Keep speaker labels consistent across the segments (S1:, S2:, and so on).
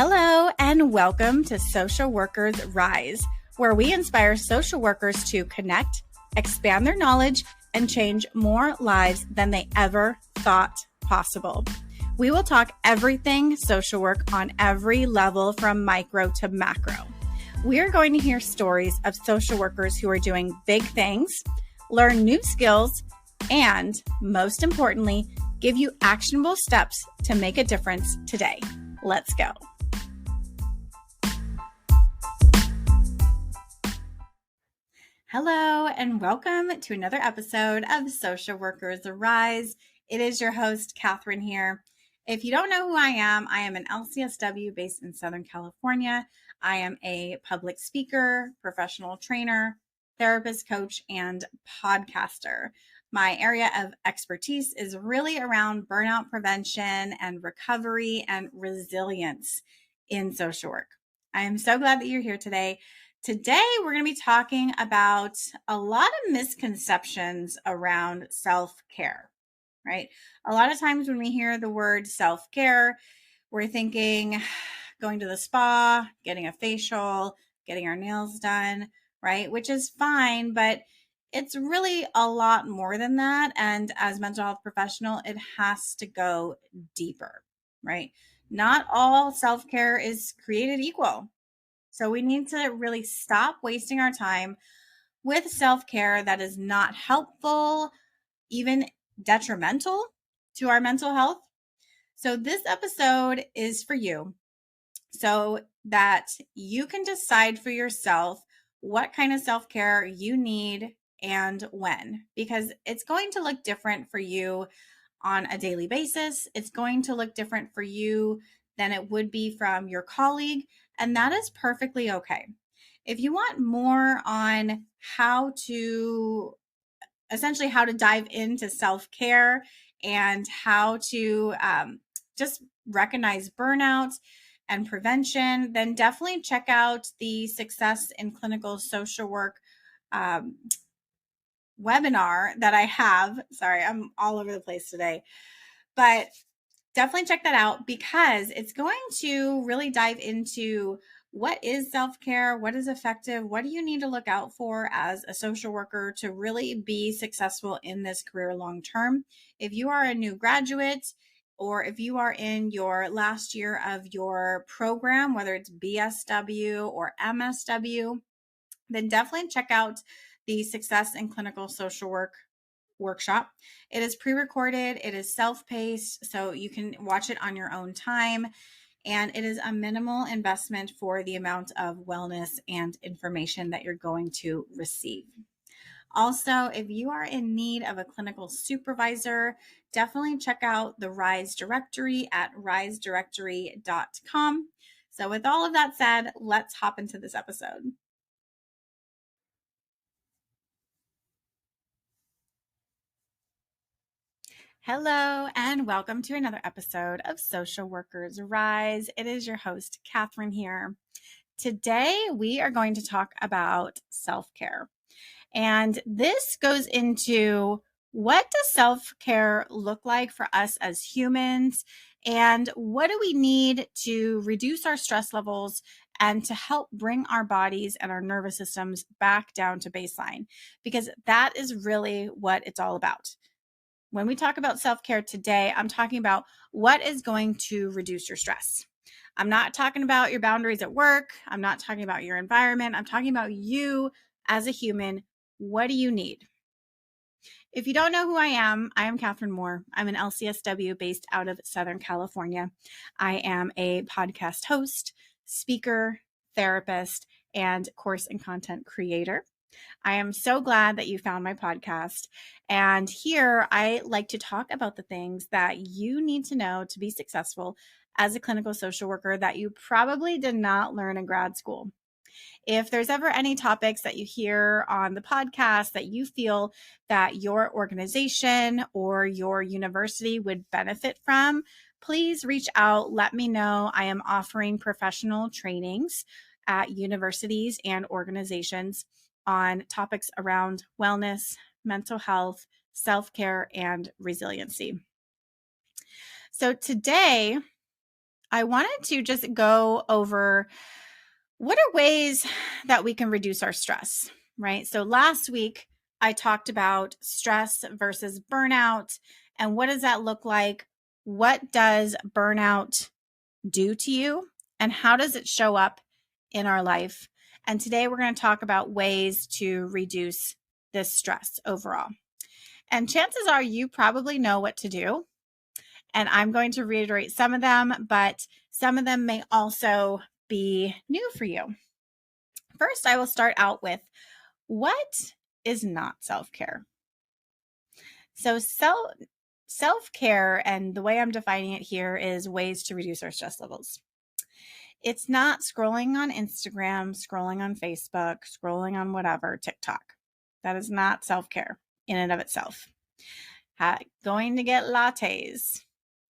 S1: Hello, and welcome to Social Workers Rise, where we inspire social workers to connect, expand their knowledge, and change more lives than they ever thought possible. We will talk everything social work on every level from micro to macro. We are going to hear stories of social workers who are doing big things, learn new skills, and most importantly, give you actionable steps to make a difference today. Let's go. Hello, and welcome to another episode of Social Workers Rise. It is your host, Catherine here. If you don't know who I am an LCSW based in Southern California. I am a public speaker, professional trainer, therapist, coach, and podcaster. My area of expertise is really around burnout prevention and recovery and resilience in social work. I am so glad that you're here today. Today, we're going to be talking about a lot of misconceptions around self-care, right? A lot of times when we hear the word self-care, we're thinking going to the spa, getting a facial, getting our nails done, right? Which is fine, but it's really a lot more than that. And as a mental health professional, it has to go deeper, right? Not all self-care is created equal. So we need to really stop wasting our time with self-care that is not helpful, even detrimental to our mental health. So this episode is for you so that you can decide for yourself what kind of self-care you need and when, because it's going to look different for you on a daily basis. It's going to look different for you than it would be from your colleague, and that is perfectly okay. If you want more on how to dive into self-care and how to just recognize burnout and prevention, then definitely check out the Success in Clinical Social Work webinar that I have. Sorry, I'm all over the place today, but definitely check that out because it's going to really dive into what is self-care, what is effective, what do you need to look out for as a social worker to really be successful in this career long term. If you are a new graduate or if you are in your last year of your program, whether it's BSW or MSW, then definitely check out the Success in Clinical Social Work workshop. It is pre-recorded, it is self-paced, so you can watch it on your own time, and it is a minimal investment for the amount of wellness and information that you're going to receive. Also, if you are in need of a clinical supervisor, definitely check out the RISE directory at risedirectory.com. So with all of that said, let's hop into this episode. Hello, and welcome to another episode of Social Workers Rise. It is your host, Catherine here. Today, we are going to talk about self-care. And this goes into what does self-care look like for us as humans? And what do we need to reduce our stress levels and to help bring our bodies and our nervous systems back down to baseline? Because that is really what it's all about. When we talk about self-care today, I'm talking about what is going to reduce your stress. I'm not talking about your boundaries at work. I'm not talking about your environment. I'm talking about you as a human. What do you need? If you don't know who I am Catherine Moore. I'm an LCSW based out of Southern California. I am a podcast host, speaker, therapist, and course and content creator. I am so glad that you found my podcast. And here I like to talk about the things that you need to know to be successful as a clinical social worker that you probably did not learn in grad school. If there's ever any topics that you hear on the podcast that you feel that your organization or your university would benefit from, please reach out. Let me know. I am offering professional trainings at universities and organizations on topics around wellness, mental health, self-care, and resiliency. So today, I wanted to just go over what are ways that we can reduce our stress, right? So last week, I talked about stress versus burnout and what does that look like? What does burnout do to you? And how does it show up in our life? And today we're going to talk about ways to reduce this stress overall. And chances are you probably know what to do. And I'm going to reiterate some of them, but some of them may also be new for you. First, I will start out with what is not self-care? So self-care, and the way I'm defining it here, is ways to reduce our stress levels. It's not scrolling on Instagram, scrolling on Facebook, scrolling on whatever, TikTok. That is not self-care in and of itself. Going to get lattes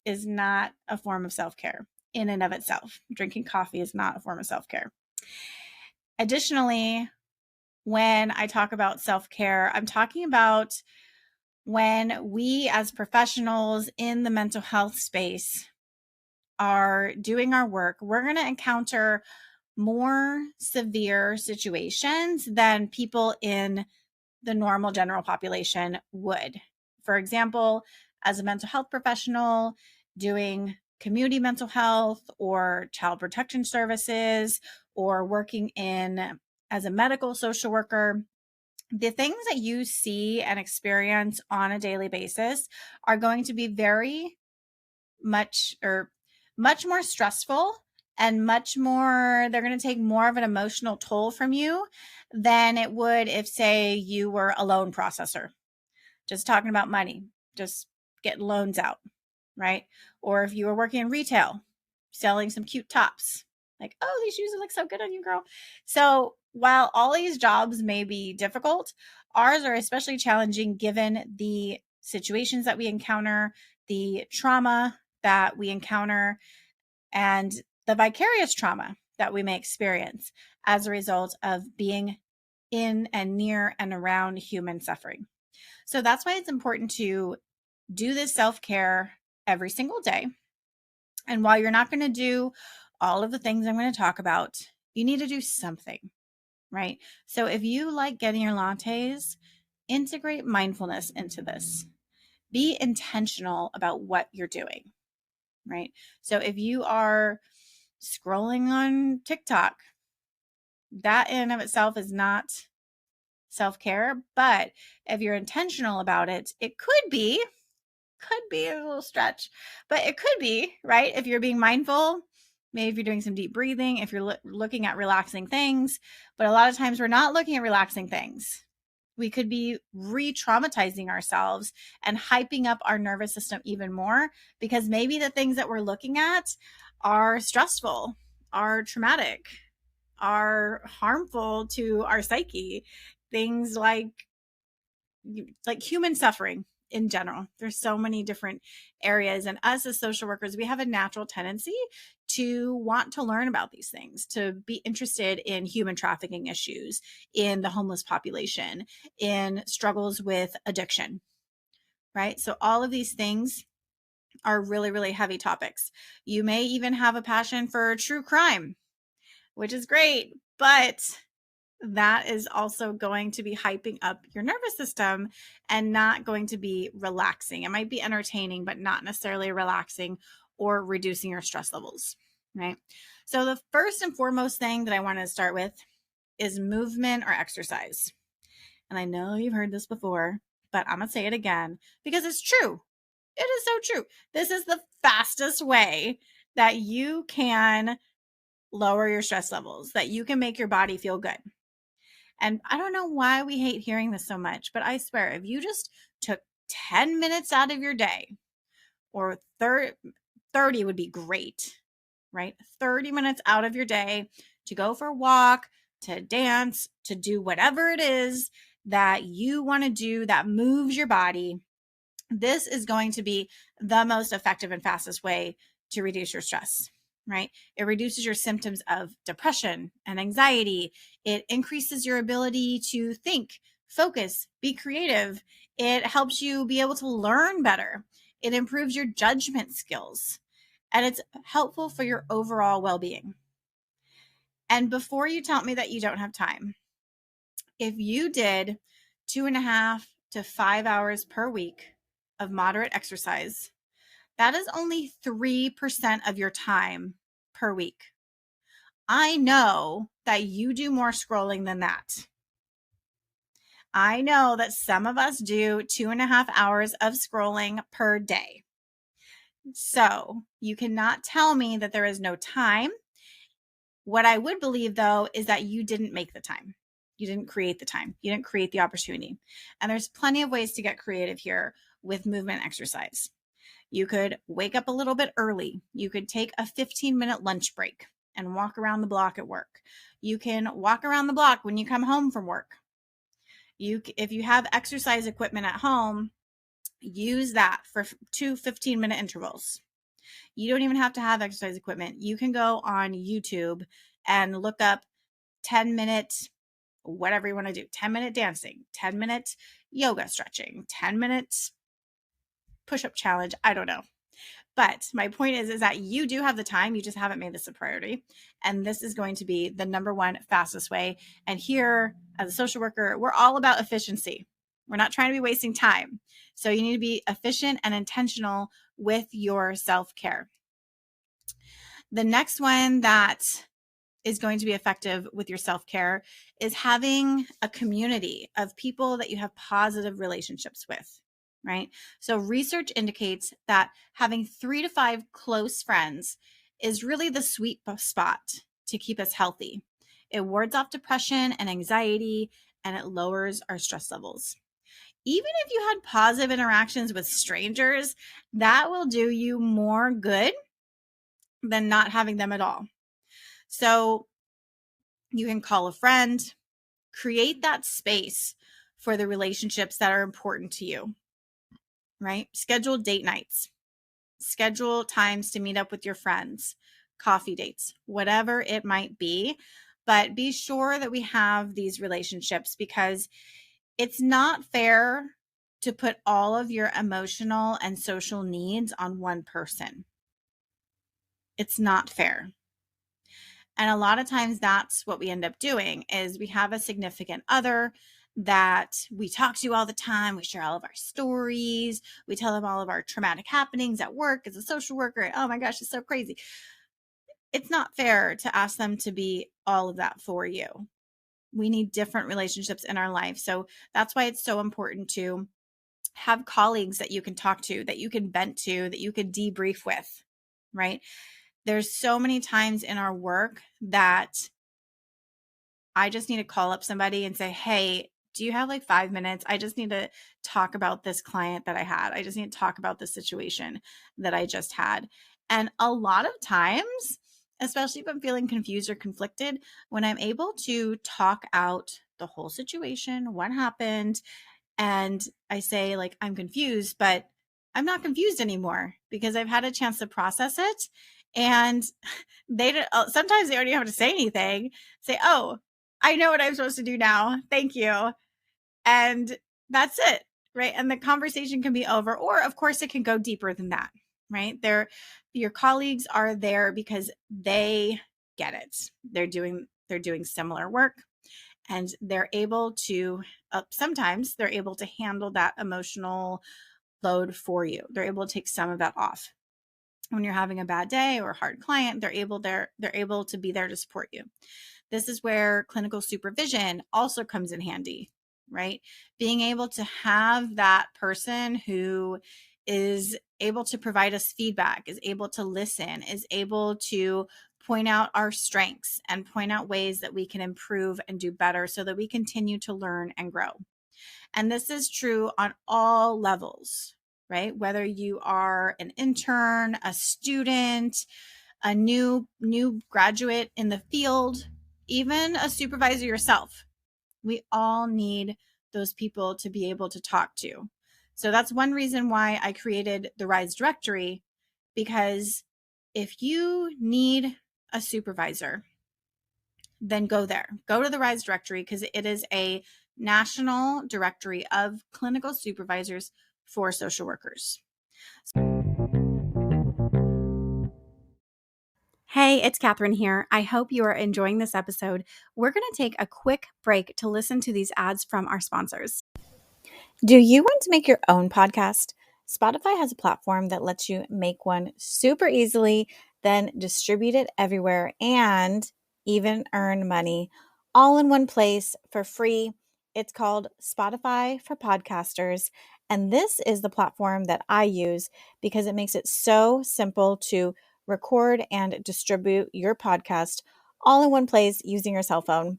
S1: is not a form of self-care in and of itself. Drinking coffee is not a form of self-care. Additionally, when I talk about self-care, I'm talking about when we as professionals in the mental health space are doing our work, we're going to encounter more severe situations than people in the normal general population would. For example, as a mental health professional doing community mental health or child protection services or working in as a medical social worker, the things that you see and experience on a daily basis are going to be very much more stressful and they're going to take more of an emotional toll from you than it would if, say, you were a loan processor, just talking about money, just getting loans out, right? Or if you were working in retail, selling some cute tops, like, oh, these shoes look so good on you, girl. So while all these jobs may be difficult, ours are especially challenging given the situations that we encounter, the trauma that we encounter, and the vicarious trauma that we may experience as a result of being in and near and around human suffering. So that's why it's important to do this self-care every single day. And while you're not going to do all of the things I'm going to talk about, you need to do something, right? So if you like getting your lattes, integrate mindfulness into this. Be intentional about what you're doing, right? So if you are scrolling on TikTok, that in and of itself is not self-care, but if you're intentional about it, it could be a little stretch, but it could be, right? If you're being mindful, maybe if you're doing some deep breathing, if you're looking at relaxing things, but a lot of times we're not looking at relaxing things. We could be re-traumatizing ourselves and hyping up our nervous system even more because maybe the things that we're looking at are stressful, are traumatic, are harmful to our psyche. Things like human suffering in general. There's so many different areas. And us as social workers, we have a natural tendency to want to learn about these things, to be interested in human trafficking issues, in the homeless population, in struggles with addiction, right? So all of these things are really, really heavy topics. You may even have a passion for true crime, which is great, but that is also going to be hyping up your nervous system and not going to be relaxing. It might be entertaining, but not necessarily relaxing or reducing your stress levels, right? So the first and foremost thing that I want to start with is movement or exercise. And I know you've heard this before, but I'm going to say it again because it's true. It is so true. This is the fastest way that you can lower your stress levels, that you can make your body feel good. And I don't know why we hate hearing this so much, but I swear, if you just took 10 minutes out of your day, or 30 would be great, right? 30 minutes out of your day to go for a walk, to dance, to do whatever it is that you want to do that moves your body. This is going to be the most effective and fastest way to reduce your stress, right? It reduces your symptoms of depression and anxiety. It increases your ability to think, focus, be creative. It helps you be able to learn better. It improves your judgment skills. and it's helpful for your overall well-being. And before you tell me that you don't have time, if you did 2.5 to 5 hours per week of moderate exercise, that is only 3% of your time per week. I know that you do more scrolling than that. I know that some of us do 2.5 hours of scrolling per day. So you cannot tell me that there is no time. What I would believe, though, is that you didn't make the time. You didn't create the time. You didn't create the opportunity. And there's plenty of ways to get creative here with movement exercise. You could wake up a little bit early. You could take a 15-minute lunch break and walk around the block at work. You can walk around the block when you come home from work. If you have exercise equipment at home, use that for 2 15-minute intervals. You don't even have to have exercise equipment. You can go on YouTube and look up 10-minute, whatever you want to do, 10-minute dancing, 10-minute yoga stretching, 10-minute push-up challenge. I don't know. But my point is that you do have the time. You just haven't made this a priority. And this is going to be the number one fastest way. And here, as a social worker, we're all about efficiency. We're not trying to be wasting time. So you need to be efficient and intentional with your self-care. The next one that is going to be effective with your self-care is having a community of people that you have positive relationships with. Right? So research indicates that having 3 to 5 close friends is really the sweet spot to keep us healthy. It wards off depression and anxiety, and it lowers our stress levels. Even if you had positive interactions with strangers, that will do you more good than not having them at all. So you can call a friend, create that space for the relationships that are important to you. Right? Schedule date nights, schedule times to meet up with your friends, coffee dates, whatever it might be. But be sure that we have these relationships, because it's not fair to put all of your emotional and social needs on one person. It's not fair. And a lot of times that's what we end up doing is we have a significant other that we talk to all the time. We share all of our stories. We tell them all of our traumatic happenings at work as a social worker. Oh my gosh, it's so crazy. It's not fair to ask them to be all of that for you. We need different relationships in our life. So that's why it's so important to have colleagues that you can talk to, that you can vent to, that you can debrief with, right? There's so many times in our work that I just need to call up somebody and say, hey, do you have like 5 minutes? I just need to talk about this client that I had. I just need to talk about the situation that I just had. And a lot of times, especially if I'm feeling confused or conflicted, when I'm able to talk out the whole situation, what happened, and I say like, I'm confused, but I'm not confused anymore because I've had a chance to process it. And sometimes they don't even have to say anything. Say, oh, I know what I'm supposed to do now. Thank you. And that's it, right? And the conversation can be over, or of course it can go deeper than that, right? Your colleagues are there because they get it. They're doing similar work, and they're able to, sometimes they're able to handle that emotional load for you. They're able to take some of that off. When you're having a bad day or a hard client, they're able to be there to support you. This is where clinical supervision also comes in handy, right? Being able to have that person who is able to provide us feedback, is able to listen, is able to point out our strengths and point out ways that we can improve and do better so that we continue to learn and grow. And this is true on all levels, right? Whether you are an intern, a student, a new graduate in the field, even a supervisor yourself. We all need those people to be able to talk to. So that's one reason why I created the RISE directory, because if you need a supervisor, then go there. Go to the RISE directory, because it is a national directory of clinical supervisors for social workers. Hey, it's Catherine here. I hope you are enjoying this episode. We're going to take a quick break to listen to these ads from our sponsors. Do you want to make your own podcast? Spotify has a platform that lets you make one super easily, then distribute it everywhere and even earn money all in one place for free. It's called Spotify for Podcasters. And this is the platform that I use because it makes it so simple to record and distribute your podcast all in one place using your cell phone.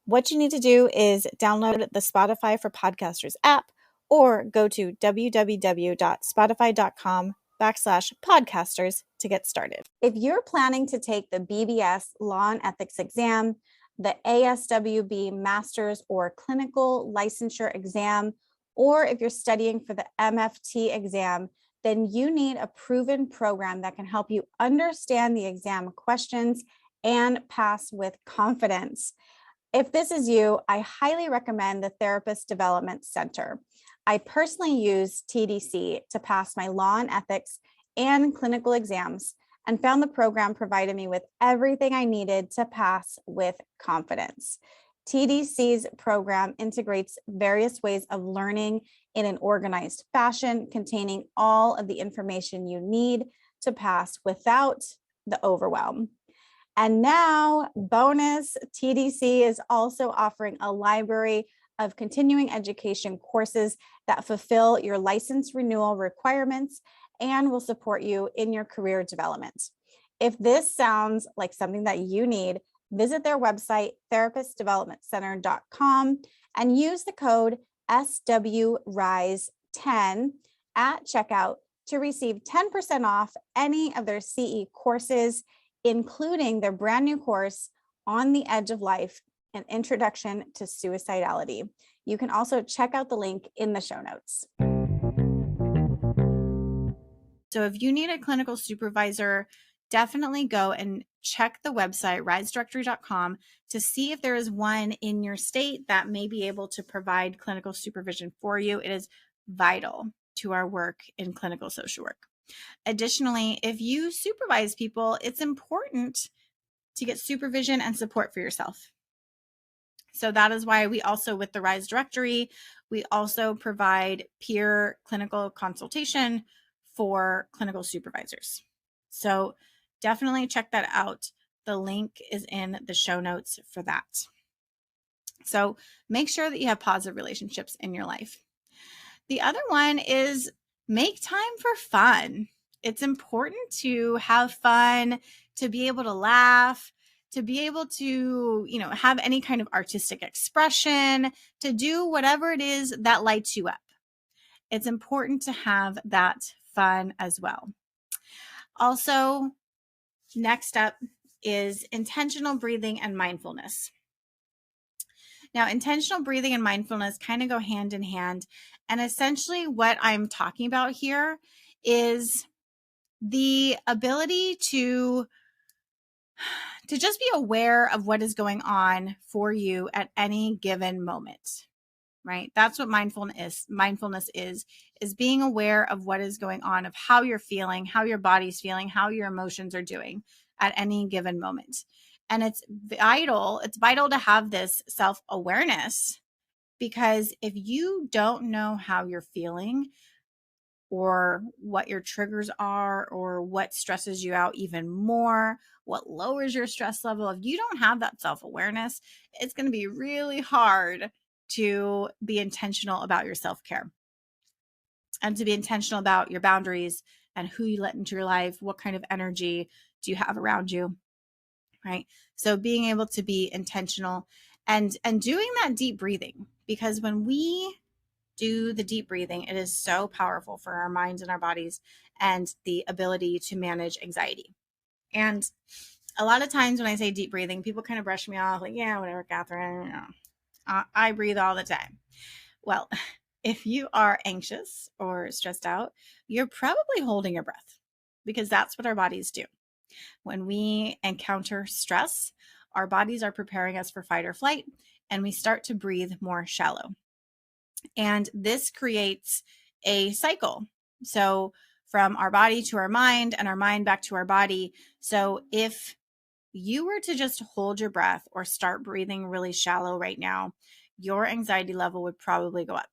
S1: What you need to do is download the Spotify for Podcasters app or go to www.spotify.com/podcasters to get started. If you're planning to take the BBS Law and Ethics exam, the ASWB Master's or Clinical Licensure exam, or if you're studying for the MFT exam, then you need a proven program that can help you understand the exam questions and pass with confidence. If this is you, I highly recommend the Therapist Development Center. I personally use TDC to pass my law and ethics and clinical exams and found the program provided me with everything I needed to pass with confidence. TDC's program integrates various ways of learning in an organized fashion, containing all of the information you need to pass without the overwhelm. And now, bonus, TDC is also offering a library of continuing education courses that fulfill your license renewal requirements and will support you in your career development. If this sounds like something that you need, visit their website, therapistdevelopmentcenter.com, and use the code SWRISE10 at checkout to receive 10% off any of their CE courses, including their brand new course, On the Edge of Life, an Introduction to Suicidality. You can also check out the link in the show notes. So if you need a clinical supervisor, definitely go and check the website, risedirectory.com, to see if there is one in your state that may be able to provide clinical supervision for you. It is vital to our work in clinical social work. Additionally, if you supervise people, it's important to get supervision and support for yourself. So that is why we also, with the RISE directory, we also provide peer clinical consultation for clinical supervisors. So definitely check that out. The link is in the show notes for that. So make sure that you have positive relationships in your life. The other one is make time for fun. It's important to have fun, to be able to laugh, to be able to, have any kind of artistic expression, to do whatever it is that lights you up. It's important to have that fun as well. Also, next up is intentional breathing and mindfulness. Now, intentional breathing and mindfulness kind of go hand in hand. And essentially what I'm talking about here is the ability to just be aware of what is going on for you at any given moment, right? That's what mindfulness is being aware of what is going on, of how you're feeling, how your body's feeling, how your emotions are doing at any given moment. And it's vital to have this self-awareness, because if you don't know how you're feeling or what your triggers are or what stresses you out even more, what lowers your stress level, if you don't have that self-awareness, it's going to be really hard to be intentional about your self-care and to be intentional about your boundaries and who you let into your life, what kind of energy do you have around you, right? So being able to be intentional and doing that deep breathing, because when we do the deep breathing, it is so powerful for our minds and our bodies and the ability to manage anxiety. And a lot of times when I say deep breathing, people kind of brush me off like, yeah, whatever, Catherine, I breathe all the time. Well, if you are anxious or stressed out, you're probably holding your breath, because that's what our bodies do. When we encounter stress, our bodies are preparing us for fight or flight, and we start to breathe more shallow. And this creates a cycle. So from our body to our mind and our mind back to our body. So if you were to just hold your breath or start breathing really shallow right now, your anxiety level would probably go up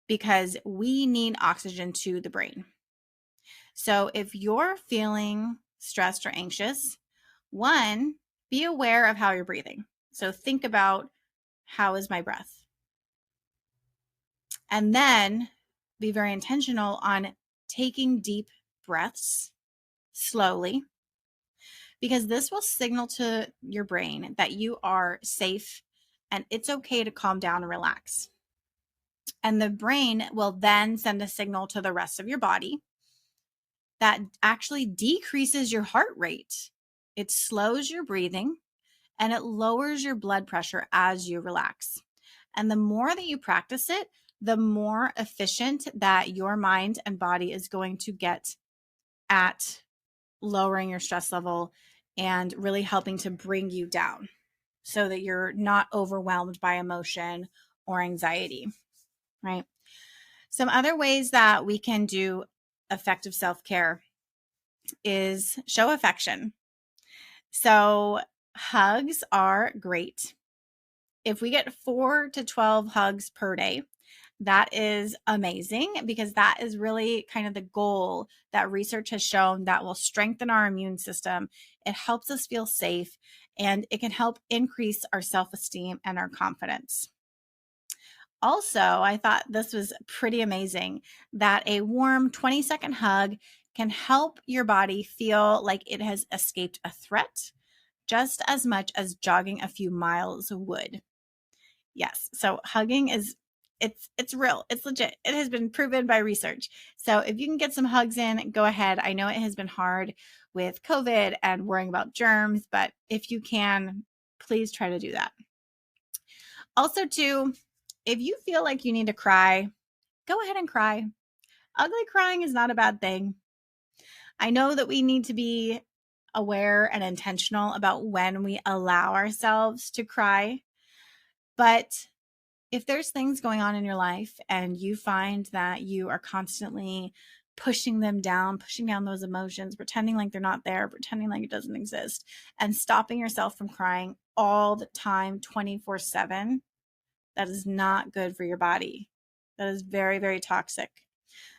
S1: because we need oxygen to the brain. So if you're feeling stressed or anxious, one, be aware of how you're breathing. So think about, how is my breath? And then be very intentional on taking deep breaths slowly, because this will signal to your brain that you are safe and it's okay to calm down and relax. And the brain will then send a signal to the rest of your body that actually decreases your heart rate. It slows your breathing and it lowers your blood pressure as you relax. And the more that you practice it, the more efficient that your mind and body is going to get at lowering your stress level and really helping to bring you down so that you're not overwhelmed by emotion or anxiety, right? Some other ways that we can do effective self-care is show affection. So hugs are great. If we get 4 to 12 hugs per day, that is amazing, because that is really kind of the goal that research has shown that will strengthen our immune system. It helps us feel safe, and it can help increase our self-esteem and our confidence. Also, I thought this was pretty amazing that a warm 20-second hug can help your body feel like it has escaped a threat just as much as jogging a few miles would. Yes. So hugging is, it's real. It's legit. It has been proven by research. So if you can get some hugs in, go ahead. I know it has been hard with COVID and worrying about germs, but if you can, please try to do that. Also, too, if you feel like you need to cry, go ahead and cry. Ugly crying is not a bad thing. I know that we need to be aware and intentional about when we allow ourselves to cry, but if there's things going on in your life and you find that you are constantly pushing down those emotions, pretending like they're not there, pretending like it doesn't exist, and stopping yourself from crying all the time, 24/7, that is not good for your body. That is very, very toxic.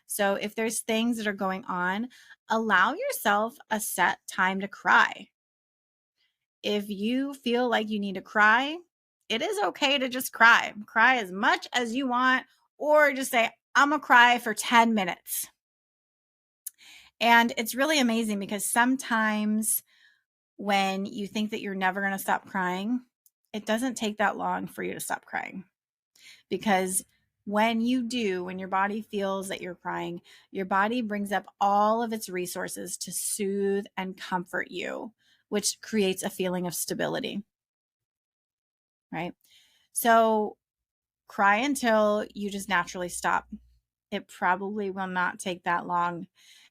S1: So if there's things that are going on, allow yourself a set time to cry. If you feel like you need to cry, it is okay to just cry. Cry as much as you want, or just say, I'm going to cry for 10 minutes. And it's really amazing, because sometimes when you think that you're never going to stop crying, it doesn't take that long for you to stop crying. Because when you do, when your body feels that you're crying, your body brings up all of its resources to soothe and comfort you, which creates a feeling of stability, right? So cry until you just naturally stop. It probably will not take that long.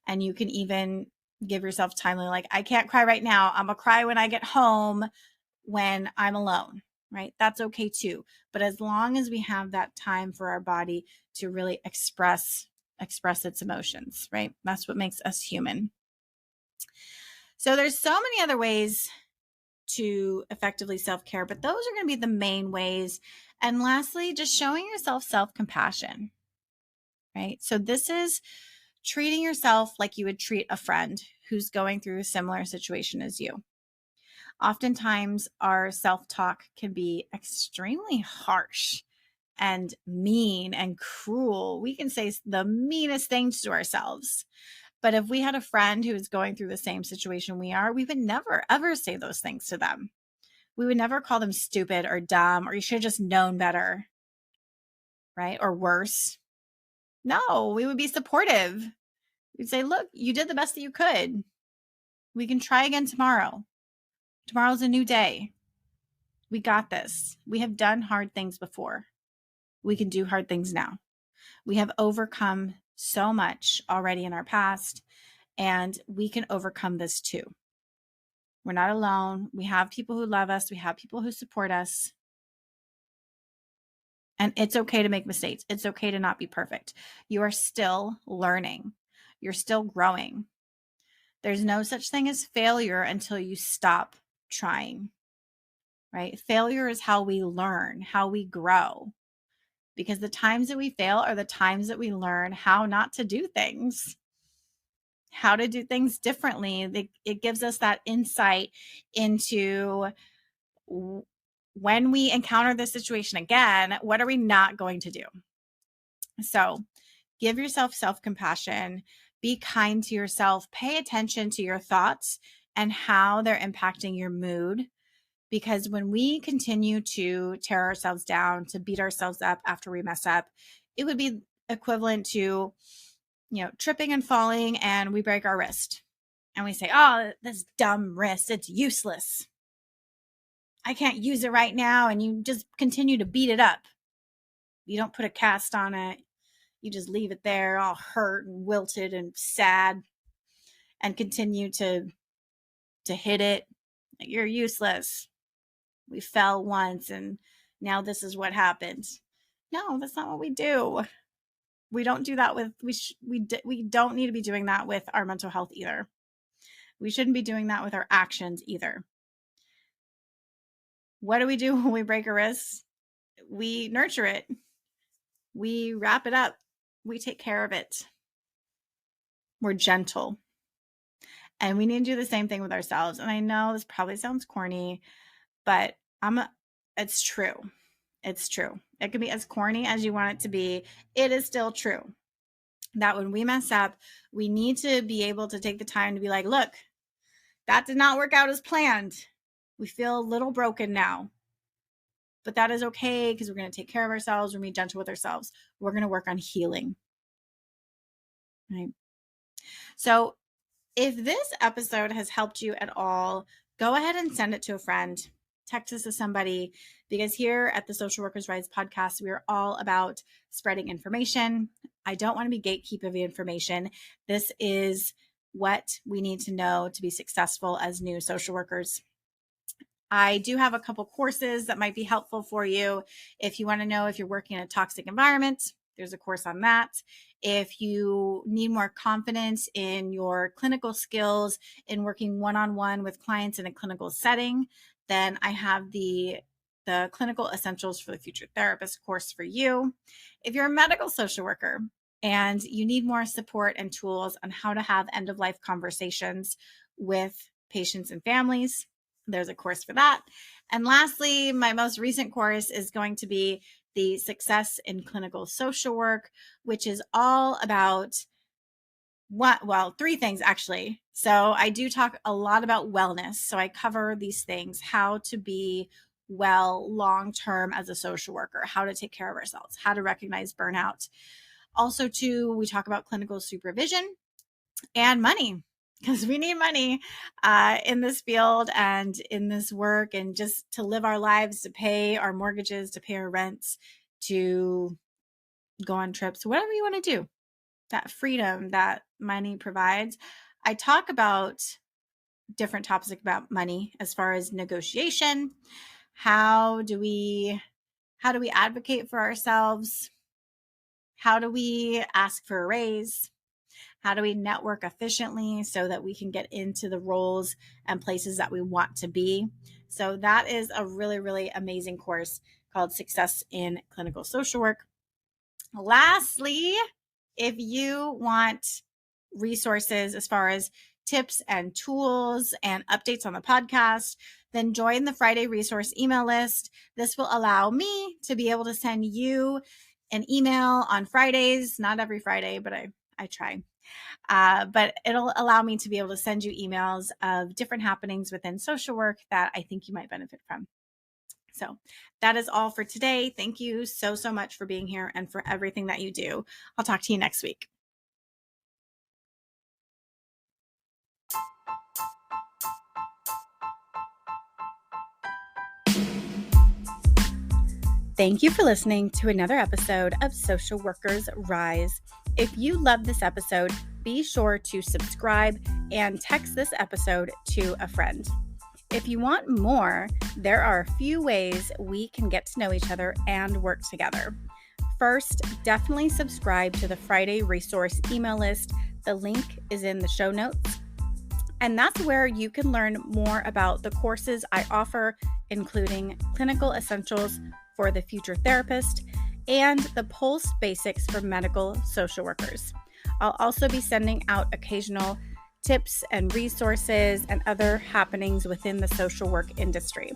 S1: And you can even give yourself time, like, I can't cry right now. I'm going to cry when I get home, when I'm alone, right? That's okay too. But as long as we have that time for our body to really express its emotions, right? That's what makes us human. So there's so many other ways to effectively self-care, but those are going to be the main ways. And lastly, just showing yourself self-compassion, right? So this is treating yourself like you would treat a friend who's going through a similar situation as you. Oftentimes, our self-talk can be extremely harsh and mean and cruel. We can say the meanest things to ourselves. But if we had a friend who is going through the same situation we are, we would never, ever say those things to them. We would never call them stupid or dumb, or you should have just known better, right? Or worse. No, we would be supportive. We'd say, look, you did the best that you could. We can try again tomorrow. Tomorrow's a new day. We got this. We have done hard things before. We can do hard things now. We have overcome so much already in our past, and we can overcome this too. We're not alone. We have people who love us. We have people who support us. And it's okay to make mistakes. It's okay to not be perfect. You are still learning. You're still growing. There's no such thing as failure until you stop trying, right? Failure is how we learn, how we grow, because the times that we fail are the times that we learn how not to do things, how to do things differently. It gives us that insight into when we encounter this situation again, what are we not going to do? So give yourself self-compassion, be kind to yourself, pay attention to your thoughts and how they're impacting your mood. Because when we continue to tear ourselves down, to beat ourselves up after we mess up, it would be equivalent to, tripping and falling and we break our wrist. And we say, oh, this dumb wrist, it's useless. I can't use it right now. And you just continue to beat it up. You don't put a cast on it. You just leave it there all hurt and wilted and sad and continue to hit it. You're useless. We fell once and now this is what happens. No, that's not what we do. We don't do that with, we don't need to be doing that with our mental health either. We shouldn't be doing that with our actions either. What do we do when we break a wrist? We nurture it. We wrap it up. We take care of it. We're gentle. And we need to do the same thing with ourselves. And I know this probably sounds corny, but it's true. It's true. It can be as corny as you want it to be. It is still true that when we mess up, we need to be able to take the time to be like, look, that did not work out as planned. We feel a little broken now, but that is okay because we're going to take care of ourselves. We're going to be gentle with ourselves. We're going to work on healing. Right? So if this episode has helped you at all, go ahead and send it to a friend. Text this to somebody, because here at the Social Workers Rise podcast, we are all about spreading information. I don't want to be gatekeeper of the information. This is what we need to know to be successful as new social workers. I do have a couple courses that might be helpful for you. If you want to know if you're working in a toxic environment, there's a course on that. If you need more confidence in your clinical skills in working one-on-one with clients in a clinical setting, then I have the Clinical Essentials for the Future Therapist course for you. If you're a medical social worker and you need more support and tools on how to have end-of-life conversations with patients and families, there's a course for that. And lastly, my most recent course is going to be the Success in Clinical Social Work, which is all about three things actually. So I do talk a lot about wellness. So I cover these things, how to be well long-term as a social worker, how to take care of ourselves, how to recognize burnout. Also too, we talk about clinical supervision and money, because we need money in this field and in this work, and just to live our lives, to pay our mortgages, to pay our rents, to go on trips, whatever you want to do. That freedom that money provides. I talk about different topics about money as far as negotiation. How do we advocate for ourselves? How do we ask for a raise? How do we network efficiently so that we can get into the roles and places that we want to be? So that is a really, really amazing course called Success in Clinical Social Work. Lastly, if you want resources as far as tips and tools and updates on the podcast, then join the Friday resource email list. This will allow me to be able to send you an email on Fridays, not every Friday, but I try. But it'll allow me to be able to send you emails of different happenings within social work that I think you might benefit from. So that is all for today. Thank you so, so much for being here and for everything that you do. I'll talk to you next week. Thank you for listening to another episode of Social Workers Rise. If you love this episode, be sure to subscribe and text this episode to a friend. If you want more, there are a few ways we can get to know each other and work together. First, definitely subscribe to the Friday resource email list. The link is in the show notes. And that's where you can learn more about the courses I offer, including Clinical Essentials for the Future Therapist and the Pulse Basics for Medical Social Workers. I'll also be sending out occasional tips and resources and other happenings within the social work industry.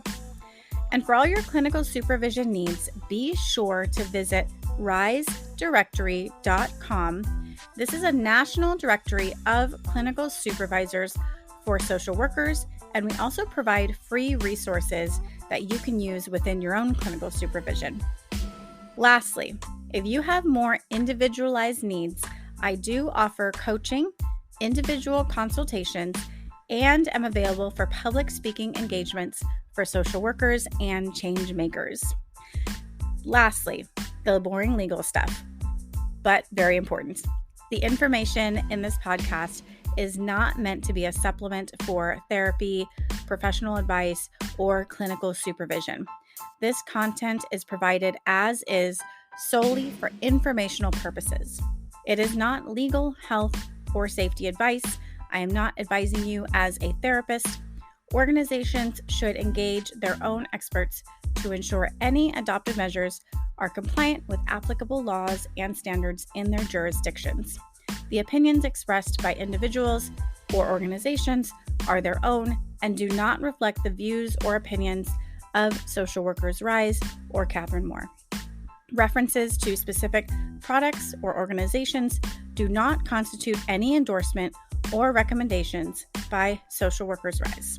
S1: And for all your clinical supervision needs, be sure to visit risedirectory.com. This is a national directory of clinical supervisors for social workers, and we also provide free resources that you can use within your own clinical supervision. Lastly, if you have more individualized needs, I do offer coaching, individual consultations, and am available for public speaking engagements for social workers and change makers. Lastly, the boring legal stuff, but very important. The information in this podcast is not meant to be a supplement for therapy, professional advice, or clinical supervision. This content is provided as is solely for informational purposes. It is not legal, health, or safety advice. I am not advising you as a therapist. Organizations should engage their own experts to ensure any adopted measures are compliant with applicable laws and standards in their jurisdictions. The opinions expressed by individuals or organizations are their own and do not reflect the views or opinions of Social Workers Rise or Catherine Moore. References to specific products or organizations do not constitute any endorsement or recommendations by Social Workers Rise.